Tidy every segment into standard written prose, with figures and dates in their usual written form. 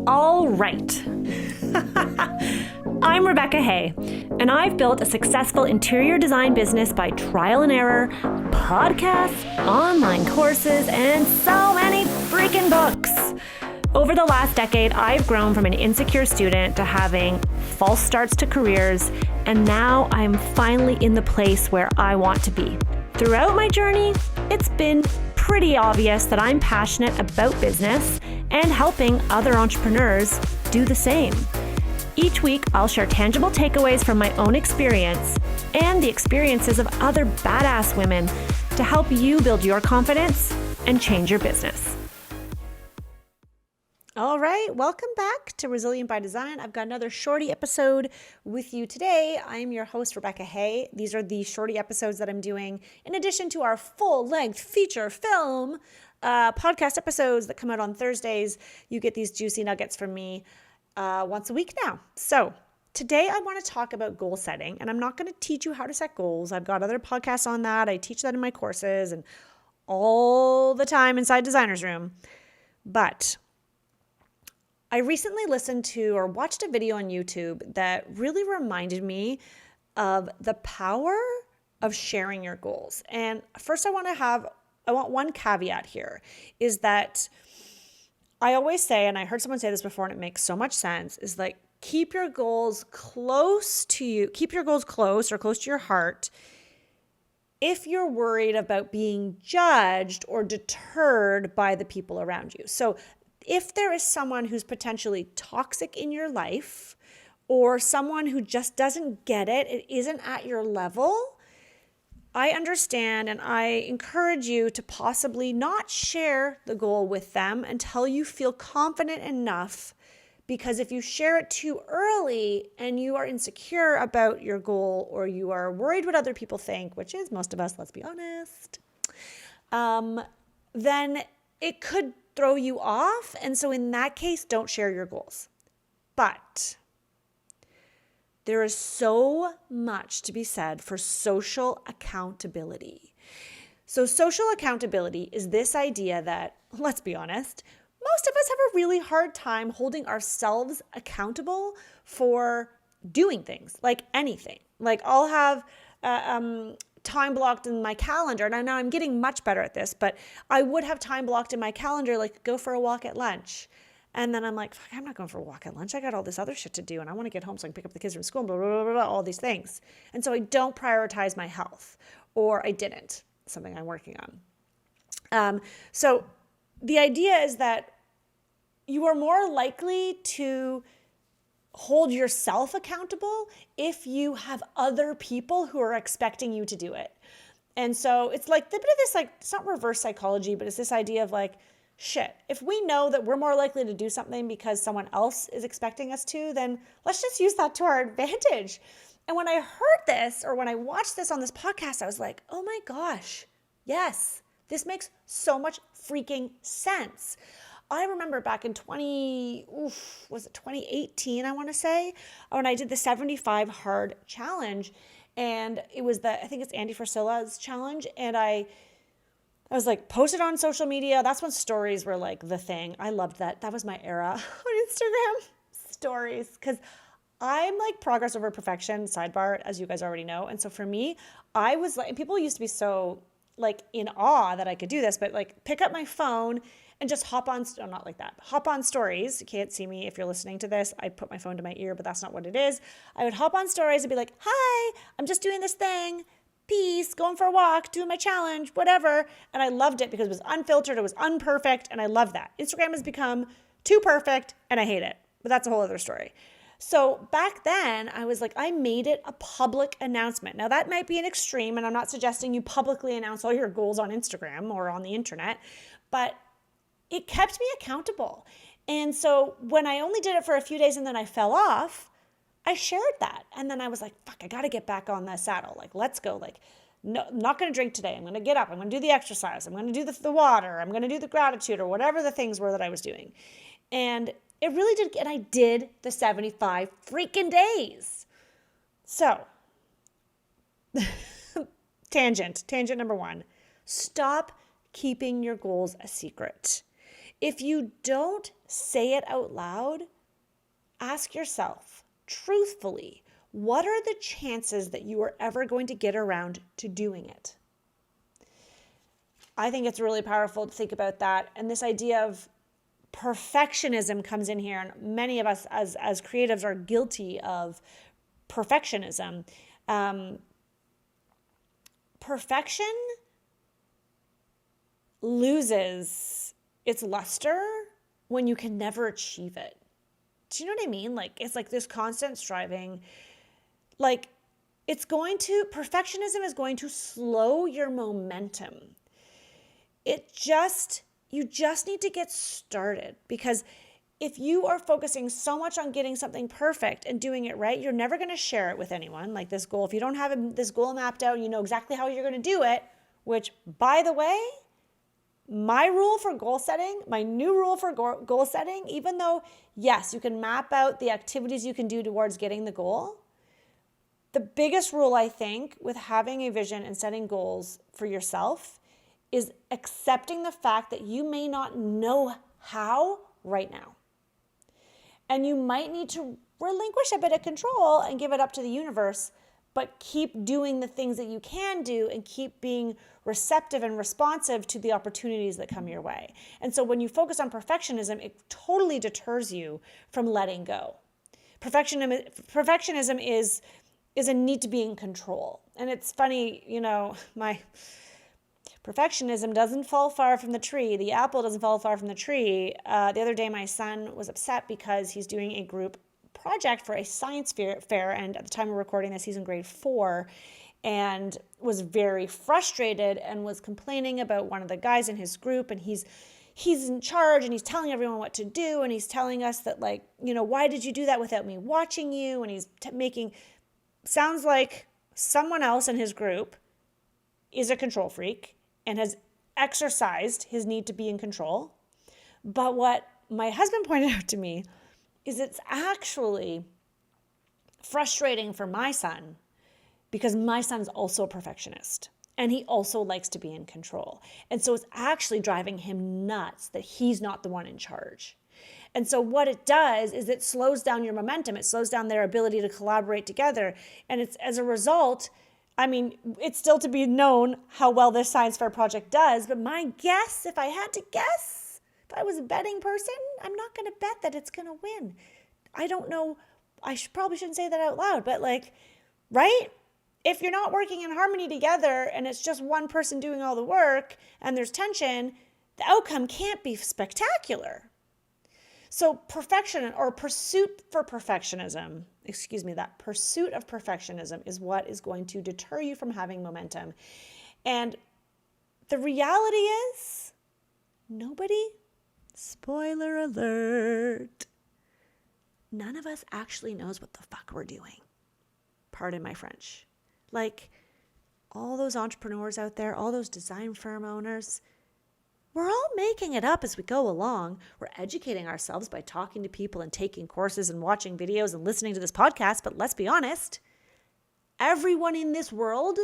All right. I'm Rebecca Hay, and I've built a successful interior design business by trial and error, podcasts, online courses, and so many freaking books. Over the last decade, I've grown from an insecure student to having false starts to careers, and now I'm finally in the place where I want to be. Throughout my journey, it's been pretty obvious that I'm passionate about business and helping other entrepreneurs do the same. Each week, I'll share tangible takeaways from my own experience and the experiences of other badass women to help you build your confidence and change your business. All right, welcome back to Resilient by Design. I've got another shorty episode with you today. I'm your host, Rebecca Hay. These are the shorty episodes that I'm doing in addition to our full-length feature film podcast episodes that come out on Thursdays. You get these juicy nuggets from me once a week now. So today I want to talk about goal setting, and I'm not going to teach you how to set goals. I've got other podcasts on that. I teach that in my courses and all the time inside Designer's Room. But I recently listened to or watched a video on YouTube that really reminded me of the power of sharing your goals. And first I want one caveat here, is that I always say, and I heard someone say this before and it makes so much sense, is like keep your goals close to you, keep your goals close or close to your heart if you're worried about being judged or deterred by the people around you. So if there is someone who's potentially toxic in your life or someone who just doesn't get it, it isn't at your level, I understand and I encourage you to possibly not share the goal with them until you feel confident enough, because if you share it too early and you are insecure about your goal or you are worried what other people think, which is most of us, let's be honest, then it could throw you off. And so in that case, don't share your goals. But there is so much to be said for social accountability. So social accountability is this idea that, let's be honest, most of us have a really hard time holding ourselves accountable for doing things, like anything. Like I'll have time blocked in my calendar, and I know I'm getting much better at this, but I would have time blocked in my calendar, like go for a walk at lunch. And then I'm like, fuck, I'm not going for a walk at lunch. I got all this other shit to do and I want to get home so I can pick up the kids from school, blah, blah, blah, blah, all these things. And so I don't prioritize my health, or I didn't, something I'm working on. So the idea is that you are more likely to hold yourself accountable if you have other people who are expecting you to do it. And so it's like a bit of this, like, it's not reverse psychology, but it's this idea of like, shit, if we know that we're more likely to do something because someone else is expecting us to, then let's just use that to our advantage. And when I heard this, or when I watched this on this podcast, I was like, oh my gosh, yes, this makes so much freaking sense. I remember back in 2018, I want to say, when I did the 75 hard challenge, and it was I think it's Andy Frisella's challenge, and I was like posted on social media. That's when stories were like the thing. I loved that. That was my era on Instagram, stories, because I'm like progress over perfection, sidebar, as you guys already know. And so for me, I was like, and people used to be so like in awe that I could do this, but like pick up my phone and just hop on stories. You can't see me if you're listening to this. I put my phone to my ear, but that's not what it is. I would hop on stories and be like, hi, I'm just doing this thing. Peace, going for a walk, doing my challenge, whatever. And I loved it because it was unfiltered, it was unperfect, and I love that. Instagram has become too perfect, and I hate it. But that's a whole other story. So back then, I was like, I made it a public announcement. Now, that might be an extreme, and I'm not suggesting you publicly announce all your goals on Instagram or on the internet, but it kept me accountable. And so when I only did it for a few days and then I fell off, I shared that. And then I was like, fuck, I got to get back on the saddle. Like, let's go. Like, no, I'm not going to drink today. I'm going to get up. I'm going to do the exercise. I'm going to do the water. I'm going to do the gratitude, or whatever the things were that I was doing. And it really did. And I did the 75 freaking days. So tangent number one, stop keeping your goals a secret. If you don't say it out loud, ask yourself truthfully, what are the chances that you are ever going to get around to doing it? I think it's really powerful to think about that. And this idea of perfectionism comes in here. And many of us as creatives are guilty of perfectionism. Perfection loses its luster when you can never achieve it. Do you know what I mean? Like, it's like this constant striving. Like, perfectionism is going to slow your momentum. You just need to get started, because if you are focusing so much on getting something perfect and doing it right, you're never going to share it with anyone. Like this goal, if you don't have this goal mapped out and you know exactly how you're going to do it, which, by the way, my new rule for goal setting, even though, yes, you can map out the activities you can do towards getting the goal, the biggest rule, I think, with having a vision and setting goals for yourself is accepting the fact that you may not know how right now. And you might need to relinquish a bit of control and give it up to the universe, but keep doing the things that you can do and keep being receptive and responsive to the opportunities that come your way. And so when you focus on perfectionism, it totally deters you from letting go. Perfectionism is a need to be in control. And it's funny, my perfectionism doesn't fall far from the tree. The apple doesn't fall far from the tree. The other day, my son was upset because he's doing a group project for a science fair. And at the time of recording this, he's in grade 4 and was very frustrated and was complaining about one of the guys in his group. And he's in charge and he's telling everyone what to do. And he's telling us that, why did you do that without me watching you? And he's sounds like someone else in his group is a control freak and has exercised his need to be in control. But what my husband pointed out to me is it's actually frustrating for my son, because my son's also a perfectionist and he also likes to be in control. And so it's actually driving him nuts that he's not the one in charge. And so what it does is it slows down your momentum. It slows down their ability to collaborate together. And it's, as a result, it's still to be known how well this science fair project does, but my guess, if I had to guess, if I was a betting person, I'm not going to bet that it's going to win. I don't know. Probably shouldn't say that out loud, but right? If you're not working in harmony together and it's just one person doing all the work and there's tension, the outcome can't be spectacular. So pursuit of perfectionism is what is going to deter you from having momentum. And the reality is, spoiler alert, none of us actually knows what the fuck we're doing. Pardon my French. All those entrepreneurs out there, all those design firm owners, we're all making it up as we go along. We're educating ourselves by talking to people and taking courses and watching videos and listening to this podcast. But let's be honest, everyone in this world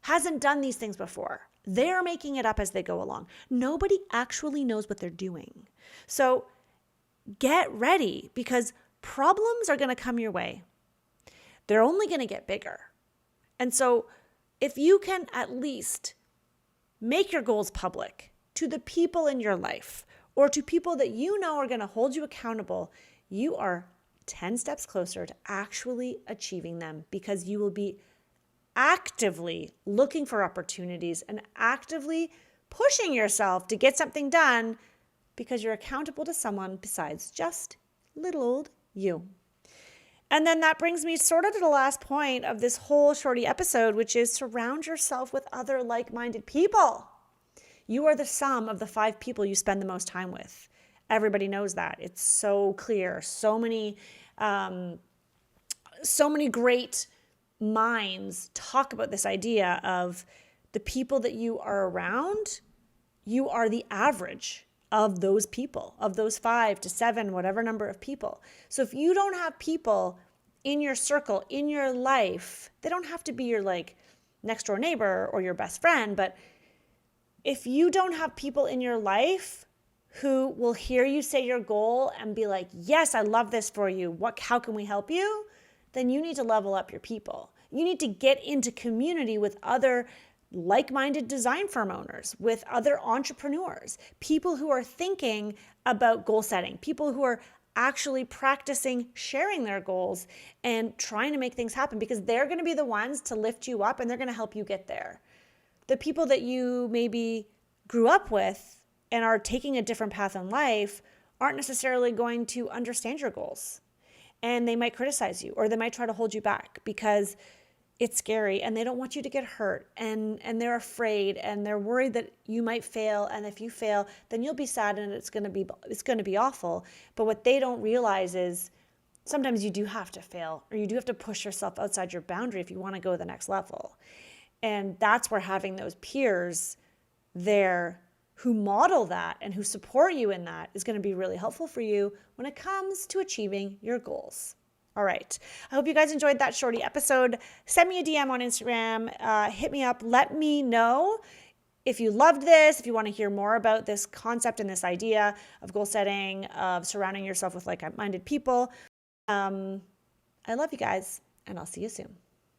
hasn't done these things before. They're making it up as they go along. Nobody actually knows what they're doing. So get ready, because problems are going to come your way. They're only going to get bigger. And so if you can at least make your goals public to the people in your life, or to people that you know are going to hold you accountable, you are 10 steps closer to actually achieving them, because you will be actively looking for opportunities and actively pushing yourself to get something done, because you're accountable to someone besides just little old you. And then that brings me sort of to the last point of this whole shorty episode, which is surround yourself with other like-minded people. You are the sum of the 5 people you spend the most time with. Everybody knows that. It's so clear. So many great minds talk about this idea of the people that you are around. You are the average of those people, of those 5 to 7, whatever number of people. So if you don't have people in your circle, in your life, they don't have to be your next door neighbor or your best friend, but if you don't have people in your life who will hear you say your goal and be like, yes, I love this for you. How can we help you? Then you need to level up your people. You need to get into community with other like-minded design firm owners, with other entrepreneurs, people who are thinking about goal setting, people who are actually practicing sharing their goals and trying to make things happen, because they're going to be the ones to lift you up and they're going to help you get there. The people that you maybe grew up with and are taking a different path in life aren't necessarily going to understand your goals. And they might criticize you, or they might try to hold you back because it's scary and they don't want you to get hurt, and they're afraid and they're worried that you might fail, and if you fail then you'll be sad and it's going to be awful. But what they don't realize is sometimes you do have to fail, or you do have to push yourself outside your boundary if you want to go to the next level. And that's where having those peers there who model that and who support you in that is going to be really helpful for you when it comes to achieving your goals. All right. I hope you guys enjoyed that shorty episode. Send me a DM on Instagram. Hit me up. Let me know if you loved this, if you want to hear more about this concept and this idea of goal setting, of surrounding yourself with like-minded people. I love you guys, and I'll see you soon.